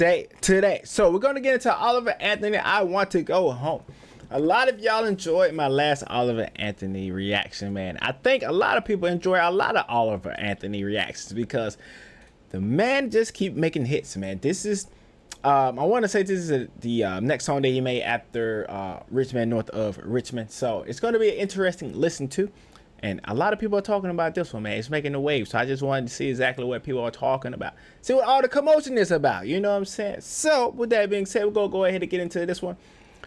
day today. So we're going to get into Oliver Anthony. I want to go home. A lot of y'all enjoyed my last Oliver Anthony reaction, man. I think a lot of people enjoy a lot of Oliver Anthony reactions because the man just keep making hits, man. This is, I want to say this is the next song that he made after Rich Man North of Richmond. So it's going to be an interesting listen to. And a lot of people are talking about this one, man. It's making the waves. So I just wanted to see exactly what people are talking about. See what all the commotion is about. You know what I'm saying? So with that being said, we're going to go ahead and get into this one.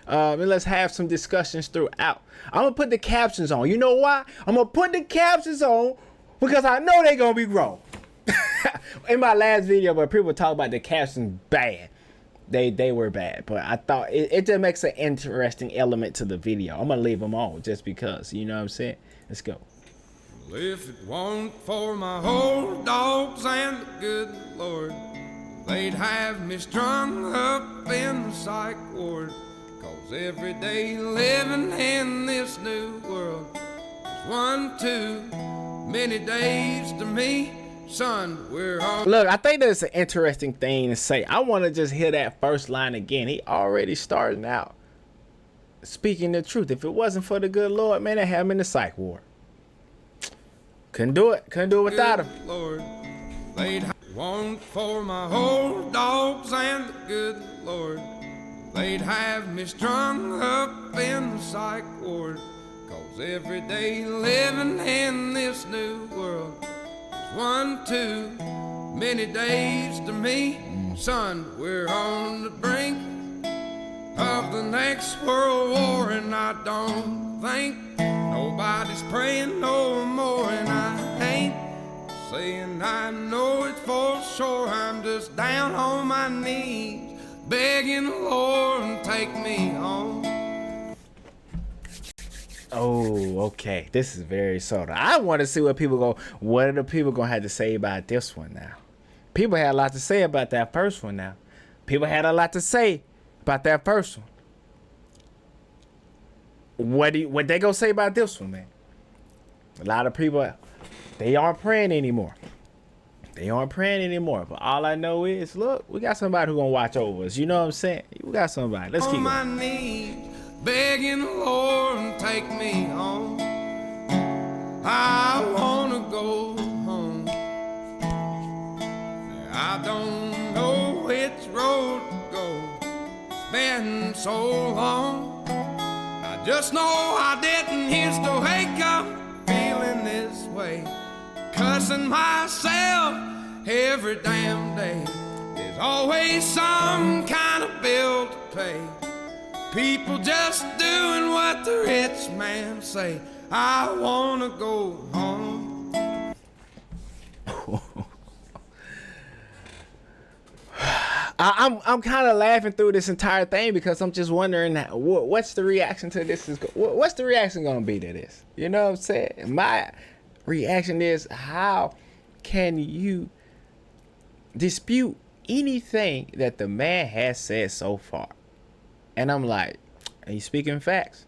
And let's have some discussions throughout. I'm going to put the captions on. You know why? I'm going to put the captions on because I know they're going to be wrong. In my last video, but people talk about the captions bad. They were bad. But I thought it just makes an interesting element to the video. I'm going to leave them on just because. You know what I'm saying? Let's go. Well, if it weren't for my old dogs and the good Lord, they'd have me strung up in the psych ward. 'Cause every day living in this new world is one too many days to me. Son, we're all... Look, I think that's an interesting thing to say. I want to just hear that first line again. He already starting out speaking the truth. If it wasn't for the good Lord, man, they'd have him in the psych ward. Couldn't do it. Couldn't do it without him. Lord, they'd want for my old dogs and the good Lord. They'd have me strung up in the psych ward. 'Cause every day living in this new world is one too many days to me. Son, we're on the brink of the next world war, and I don't think nobody's praying no more. And I ain't saying I know it for sure. I'm just down on my knees begging the Lord to take me home. Oh, okay. This is very subtle. I want to see what people go. What are the people gonna have to say about this one now? People had a lot to say about that first one. Now, people had a lot to say about that first one. What they gonna say about this one, man? A lot of people, they aren't praying anymore. They aren't praying anymore. But all I know is, look, we got somebody who gonna watch over us. You know what I'm saying? We got somebody. Let's keep on my going. knees, begging the Lord to take me home. I wanna go home. I don't know which road to go. It's been so long. I just know I didn't used to wake up feeling this way, cussing myself every damn day. There's always some kind of bill to pay. People just doing what the rich man say. I wanna go home. I'm kind of laughing through this entire thing because I'm just wondering what's the reaction to this what's the reaction gonna be to this? You know what I'm saying? My reaction is, how can you dispute anything that the man has said so far? And I'm like, he's speaking facts.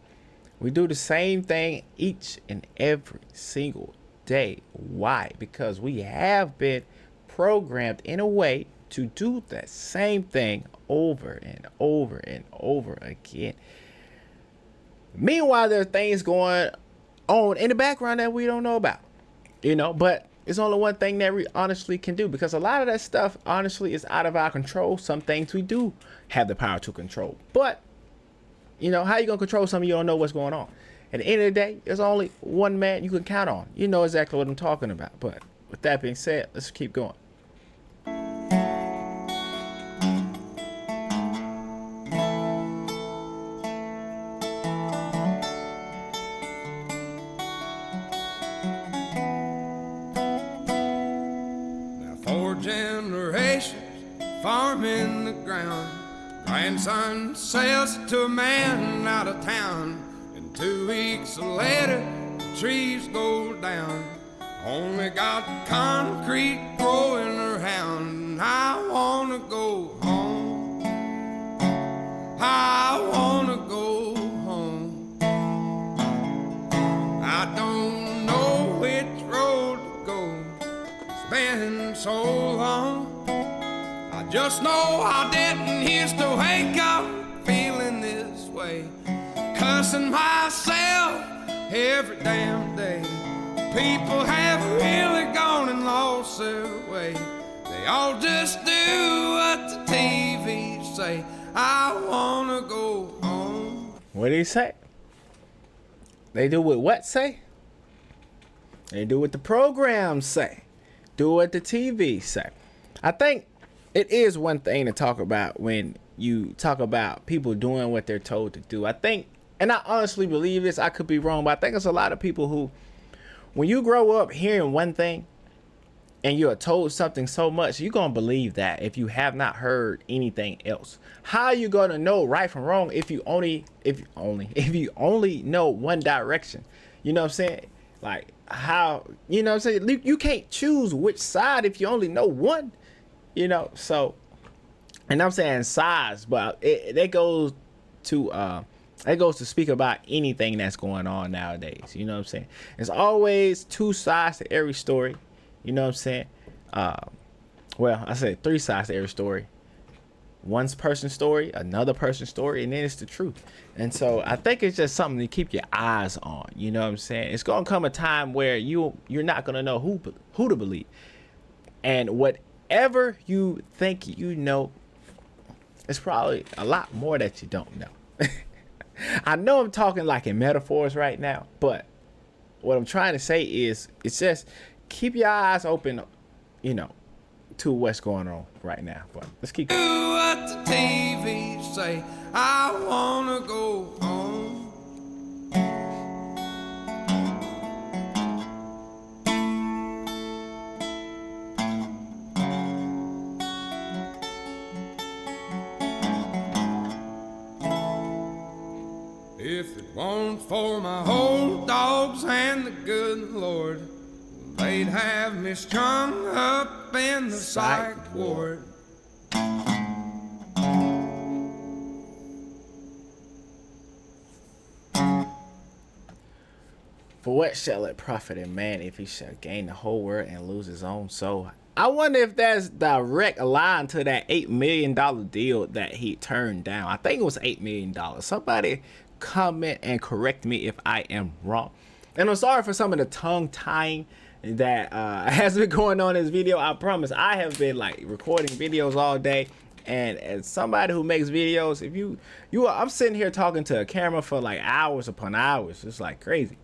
We do the same thing each and every single day. Why? Because we have been programmed in a way to do that same thing over and over and over again. Meanwhile, there are things going on in the background that we don't know about, you know, but it's only one thing that we honestly can do, because a lot of that stuff honestly is out of our control. Some things we do have the power to control, but you know, how you gonna control something you don't know what's going on? At the end of the day, there's only one man you can count on. You know exactly what I'm talking about. But with that being said, let's keep going. Generations farming the ground. Grandson sells it to a man out of town. And 2 weeks later, the trees go down. Only got concrete growing around. I wanna go home. I wanna go home. I don't know which road to go. It's been so long. I Just know I didn't used to wake up feeling this way, cussing myself every damn day. People have really gone and lost their way. They all just do what the TV say. I wanna go home. What did he say? They do what say? They do what the programs say. Do what the TV say. I think it is one thing to talk about when you talk about people doing what they're told to do. I think, and I honestly believe this, I could be wrong, but I think there's a lot of people who, when you grow up hearing one thing and you're told something so much, you're going to believe that if you have not heard anything else. How are you going to know right from wrong if you only know one direction? You know what I'm saying? Like, how, you know what I'm saying? You can't choose which side if you only know one, you know? So, and I'm saying sides, but that goes to speak about anything that's going on nowadays. You know what I'm saying? There's always two sides to every story. You know what I'm saying? Well, I said three sides to every story. One person's story, another person's story, and then it's the truth. And so I think it's just something to keep your eyes on. You know what I'm saying? It's gonna come a time where you're not gonna know who to believe, and whatever you think you know, it's probably a lot more that you don't know. I know I'm talking like in metaphors right now, but what I'm trying to say is it's just keep your eyes open, you know, to what's going on right now. But let's keep going. Do what the TV say. I wanna go home. If it weren't for my old dogs and the good Lord, they'd have me strung up in the psych ward. For what shall it profit a man if he shall gain the whole world and lose his own soul? I wonder if that's direct line to that $8 million deal that he turned down. I think it was $8 million. Somebody comment and correct me if I am wrong. And I'm sorry for some of the tongue tying that has been going on in this video. I promise I have been like recording videos all day, and as somebody who makes videos, if I'm sitting here talking to a camera for like hours upon hours. It's like crazy.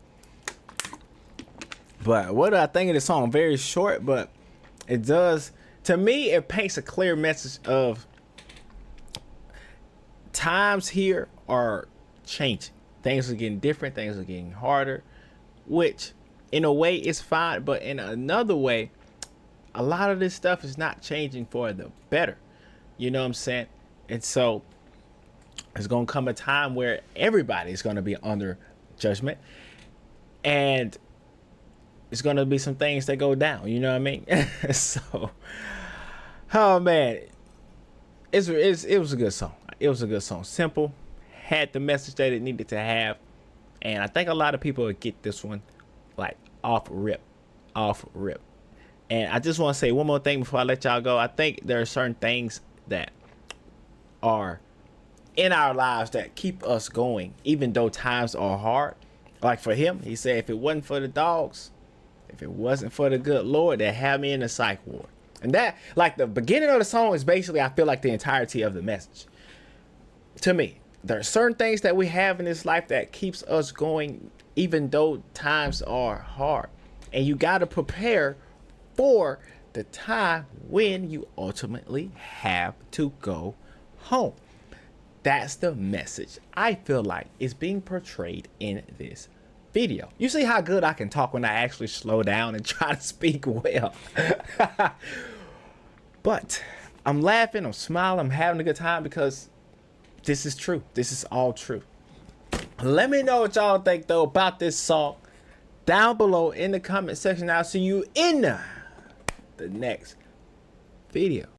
But what do I think of this song? Very short, but it does, to me, it paints a clear message of times here are changing. Things are getting different, things are getting harder, which in a way is fine, but in another way, a lot of this stuff is not changing for the better. You know what I'm saying? And so there's gonna come a time where everybody is gonna be under judgment, and it's gonna be some things that go down. You know what I mean? So, oh man, it was a good song. It was a good song. Simple, had the message that it needed to have, and I think a lot of people would get this one like off rip. And I just want to say one more thing before I let y'all go. I think there are certain things that are in our lives that keep us going, even though times are hard. Like for him, he said, if it wasn't for the dogs, if it wasn't for the good Lord, they'd have me in the psych ward. And that, like the beginning of the song is basically, I feel like the entirety of the message. To me, there are certain things that we have in this life that keeps us going, even though times are hard. And you got to prepare for the time when you ultimately have to go home. That's the message I feel like is being portrayed in this video. You see how good I can talk when I actually slow down and try to speak well. But I'm laughing, I'm smiling, I'm having a good time because this is true. This is all true. Let me know what y'all think though about this song down below in the comment section. I'll see you in the next video.